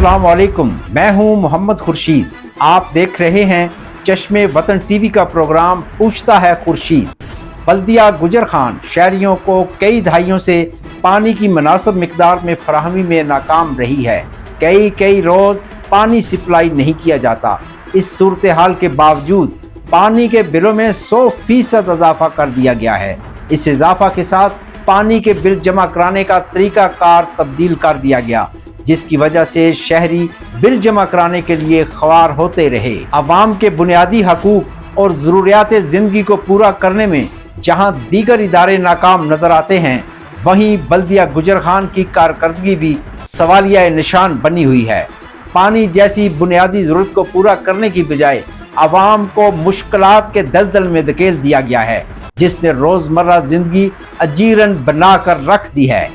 अस्सलाम वालेकुम, मैं हूं मोहम्मद खुर्शीद। आप देख रहे हैं चश्मे वतन टीवी का प्रोग्राम पूछता है खुर्शीद। बल्दिया गुजर खान शहरियों को कई दहाइयों से पानी की मुनासिब मिकदार में फराहमी में नाकाम रही है। कई रोज़ पानी सप्लाई नहीं किया जाता। इस सूरत हाल के बावजूद पानी के बिलों में 100% इजाफा कर दिया गया है। इस इजाफा के साथ पानी के बिल जमा कराने का तरीक़ाकार तब्दील कर दिया गया, जिसकी वजह से शहरी बिल जमा कराने के लिए ख्वार होते रहे। अवाम के बुनियादी हकूक और ज़रूरियात ज़िंदगी को पूरा करने में जहां दीगर इदारे नाकाम नजर आते हैं, वहीं बल्दिया गुजर खान की कारकर्दगी भी सवालिया निशान बनी हुई है। पानी जैसी बुनियादी ज़रूरत को पूरा करने की बजाय अवाम को मुश्किलात के दलदल में धकेल दिया गया है, जिसने रोज़मर्रा ज़िंदगी अजीरन बनाकर रख दी है।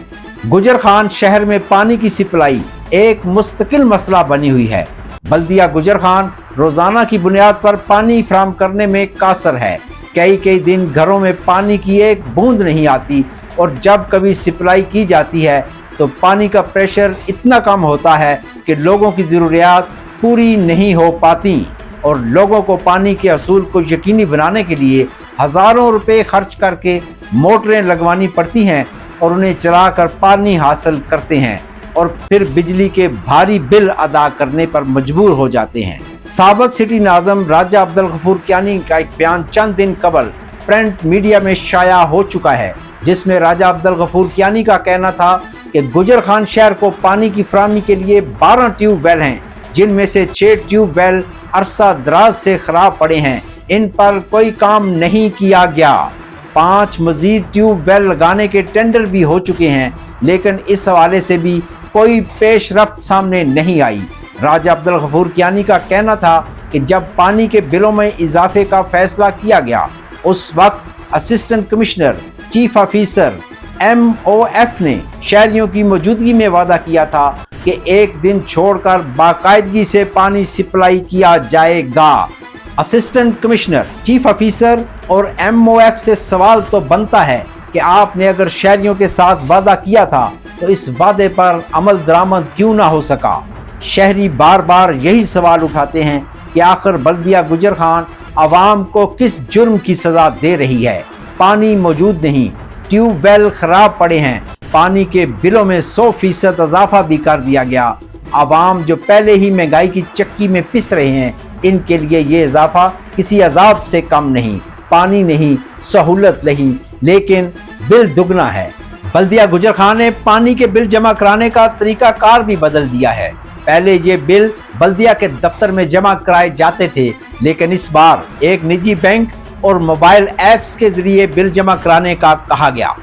गुजर खान शहर में पानी की सप्लाई एक मुस्तकिल मसला बनी हुई है। बल्दिया गुजर खान रोज़ाना की बुनियाद पर पानी फराहम करने में कासर है। कई दिन घरों में पानी की एक बूंद नहीं आती, और जब कभी सप्लाई की जाती है तो पानी का प्रेशर इतना कम होता है कि लोगों की ज़रूरियात पूरी नहीं हो पाती, और लोगों को पानी के असूल को यकीनी बनाने के लिए हज़ारों रुपए खर्च करके मोटरें लगवानी पड़ती हैं और उन्हें चलाकर पानी हासिल करते हैं, और फिर बिजली के भारी बिल अदा करने पर मजबूर हो जाते हैं। साबिक सिटी नाज़म राजा अब्दुल गफूर कियानी का एक बयान चंद दिन कबल प्रिंट मीडिया में शाया हो चुका है, जिसमें राजा अब्दुल गफूर कियानी का कहना था कि गुजर खान शहर को पानी की फराहमी के लिए 12 ट्यूबवेल हैं, जिनमें से 6 ट्यूबवेल अरसा दराज से खराब पड़े हैं। इन पर कोई काम नहीं किया गया। 5 मजीद ट्यूबवेल लगाने के टेंडर भी हो चुके हैं, लेकिन इस हवाले से भी कोई पेशरफ्त सामने नहीं आई। राजा अब्दुल गफूर कियानी का कहना था कि जब पानी के बिलों में इजाफे का फैसला किया गया, उस वक्त assistant commissioner chief officer MOF ने शहरियों की मौजूदगी में वादा किया था कि एक दिन छोड़कर बाकायदगी से पानी सप्लाई किया जाएगा। असिस्टेंट कमिश्नर, चीफ ऑफिसर और MOF से सवाल तो बनता है कि आपने अगर शहरियों के साथ वादा किया था तो इस वादे पर अमल दरामद क्यों ना हो सका। शहरी बार बार यही सवाल उठाते हैं कि आखिर बल्दिया गुजर खान अवाम को किस जुर्म की सजा दे रही है। पानी मौजूद नहीं, ट्यूबवेल खराब पड़े हैं, पानी के बिलों में 100% इजाफा भी कर दिया गया। अवाम जो पहले ही महंगाई की चक्की में पिस रहे हैं, इनके लिए ये इजाफा किसी अजाब से कम नहीं। पानी नहीं, सहूलत नहीं, लेकिन बिल दुगना है। बल्दिया गुजर खान ने पानी के बिल जमा कराने का तरीकाकार भी बदल दिया है। पहले ये बिल बल्दिया के दफ्तर में जमा कराए जाते थे, लेकिन इस बार एक निजी बैंक और मोबाइल ऐप्स के जरिए बिल जमा कराने का कहा गया।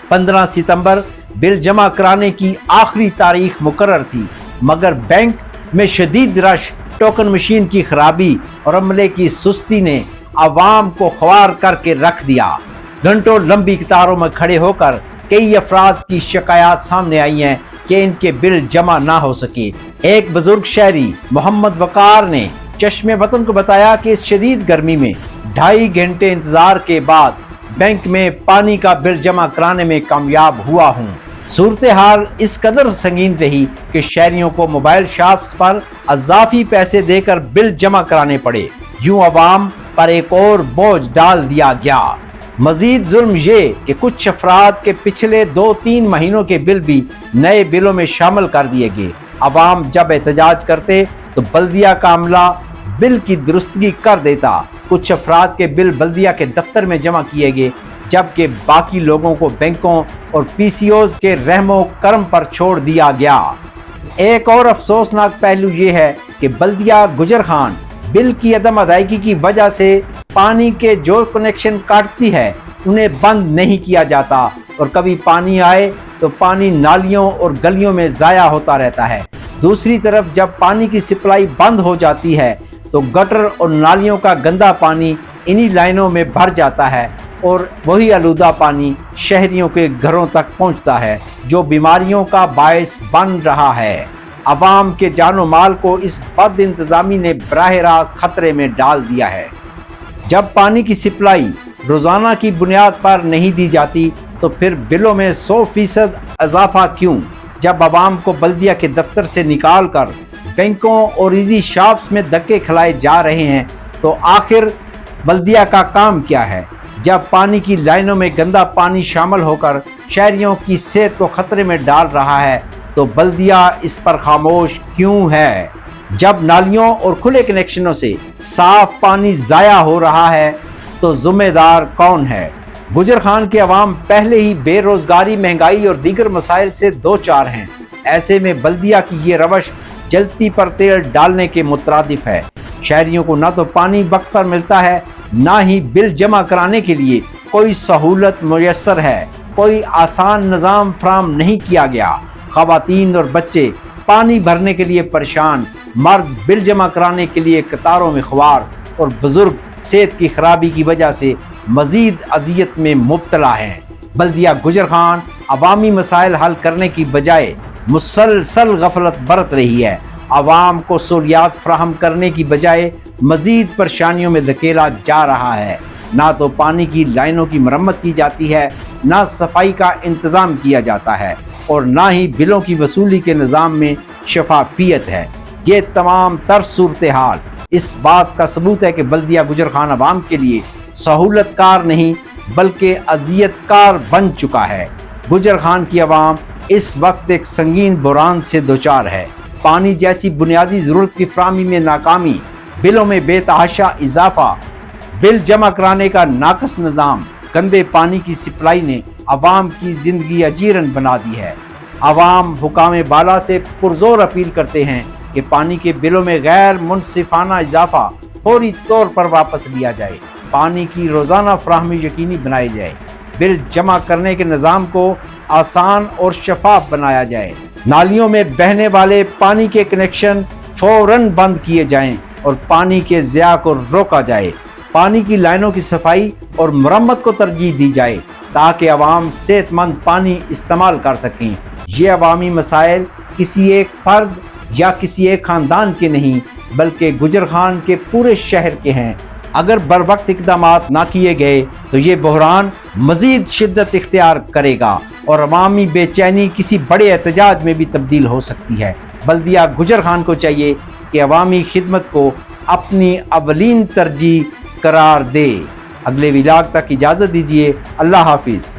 15 सितंबर बिल जमा कराने की आखिरी तारीख मुकर्रर थी, मगर बैंक में शदीद रश, टोकन मशीन की खराबी और अमले की सुस्ती ने अवाम को ख्वार करके रख दिया। घंटों लंबी कतारों में खड़े होकर कई अफराद की शिकायत सामने आई हैं कि इनके बिल जमा ना हो सके। एक बुजुर्ग शहरी मोहम्मद वकार ने चश्मे वतन को बताया कि इस शदीद गर्मी में 2.5 घंटे इंतजार के बाद बैंक में पानी का बिल जमा कराने में कामयाब हुआ हूँ। सूरत हाल इस कदर संगीन रही कि शहरियों को मोबाइल शॉप्स पर अजाफी पैसे देकर बिल जमा कराने पड़े। यूं अवाम पर एक और बोझ डाल दिया गया। मजीद जुल्म ये कि कुछ अफराद के पिछले 2-3 महीनों के बिल भी नए बिलों में शामिल कर दिए गए। अवाम जब एहतजाज करते तो बल्दिया का अमला बिल की दुरुस्तगी कर देता। कुछ अफराद के बिल बल्दिया के दफ्तर में जमा किए गए, जबकि बाकी लोगों को बैंकों और PCOs के रहमो करम पर छोड़ दिया गया। एक और अफसोसनाक पहलू ये है कि बल्दिया गुजर खान बिल की अदम अदायगी की वजह से पानी के जो कनेक्शन काटती है, उन्हें बंद नहीं किया जाता, और कभी पानी आए तो पानी नालियों और गलियों में ज़ाया होता रहता है। दूसरी तरफ जब पानी की सप्लाई बंद हो जाती है तो गटर और नालियों का गंदा पानी इन्हीं लाइनों में भर जाता है, और वही आलूदा पानी शहरियों के घरों तक पहुंचता है, जो बीमारियों का बायस बन रहा है। अवाम के जानो माल को इस बद इंतज़ामी ने बराह रास्त खतरे में डाल दिया है। जब पानी की सप्लाई रोज़ाना की बुनियाद पर नहीं दी जाती तो फिर बिलों में 100% इजाफा क्यों, जब आवाम को बल्दिया के दफ्तर से निकाल कर बैंकों और इजी शॉप्स में धक्के खिलाए जा रहे हैं, तो आखिर बल्दिया का काम क्या है? जब पानी की लाइनों में गंदा पानी शामिल होकर शहरियों की सेहत को खतरे में डाल रहा है, तो बल्दिया इस पर खामोश क्यों है? जब नालियों और खुले कनेक्शनों से साफ पानी ज़ाया हो रहा है, तो जिम्मेदार कौन है? गुजर खान के अवाम पहले ही बेरोजगारी, महंगाई और दीगर मसाइल से दो चार हैं। ऐसे में बल्दिया की ये रवश जलती पर तेल डालने के मुतरादिफ है। शहरियों को ना तो पानी वक्त पर मिलता है, ना ही बिल जमा कराने के लिए कोई सहूलत मुयस्सर है। कोई आसान निज़ाम फराहम नहीं किया गया। ख़वातीन और बच्चे पानी भरने के लिए परेशान, मर्द बिल जमा कराने के लिए कतारों में ख्वार और बुजुर्ग सेहत की खराबी की वजह से मजीद अजियत में मुब्तला हैं। बल्दिया गुजर खान अवामी मसाइल हल करने की बजाय मुसलसल गफलत बरत रही है। आवाम को सहूलियात फराहम करने की बजाय मजीद परेशानियों में धकेला जा रहा है। ना तो पानी की लाइनों की मरम्मत की जाती है, ना सफाई का इंतज़ाम किया जाता है, और ना ही बिलों की वसूली के निज़ाम में शफाफियत है। ये तमाम तर सूरत हाल इस बात का सबूत है कि बल्दिया गुजर खान अवाम के लिए सहूलतकार नहीं बल्कि अजियतकार बन चुका है। गुजर खान की अवाम इस वक्त एक संगीन बुरान से दोचार है। पानी जैसी बुनियादी ज़रूरत की फराहमी में नाकामी, बिलों में बेतहाशा इजाफा, बिल जमा कराने का नाकस निज़ाम, गंदे पानी की सप्लाई ने अवाम की ज़िंदगी अजीरन बना दी है। अवाम हुकाम बाला से पुरजोर अपील करते हैं कि पानी के बिलों में गैर मुनसिफाना इजाफा फौरी तौर पर वापस लिया जाए, पानी की रोज़ाना फराहमी यकीनी बनाई जाए, बिल जमा करने के निज़ाम को आसान और शफाफ बनाया जाए, नालियों में बहने वाले पानी के कनेक्शन फौरन बंद किए जाएं और पानी के ज़िया को रोका जाए, पानी की लाइनों की सफाई और मरम्मत को तरजीह दी जाए ताकि अवाम सेहतमंद पानी इस्तेमाल कर सकें। ये अवामी मसाइल किसी एक फर्द या किसी एक ख़ानदान के नहीं बल्कि गुजर खान के पूरे शहर के हैं। अगर बरवक्त इक़दामात ना किए गए तो ये बहरान मज़ीद शिद्दत इख्तियार करेगा और अवामी बेचैनी किसी बड़े एहतजाज में भी तब्दील हो सकती है। बल्दिया गुजर खान को चाहिए कि अवामी खिदमत को अपनी अवलीन तरजीह करार दे। अगले व्लॉग तक इजाज़त दीजिए। अल्लाह हाफिज़।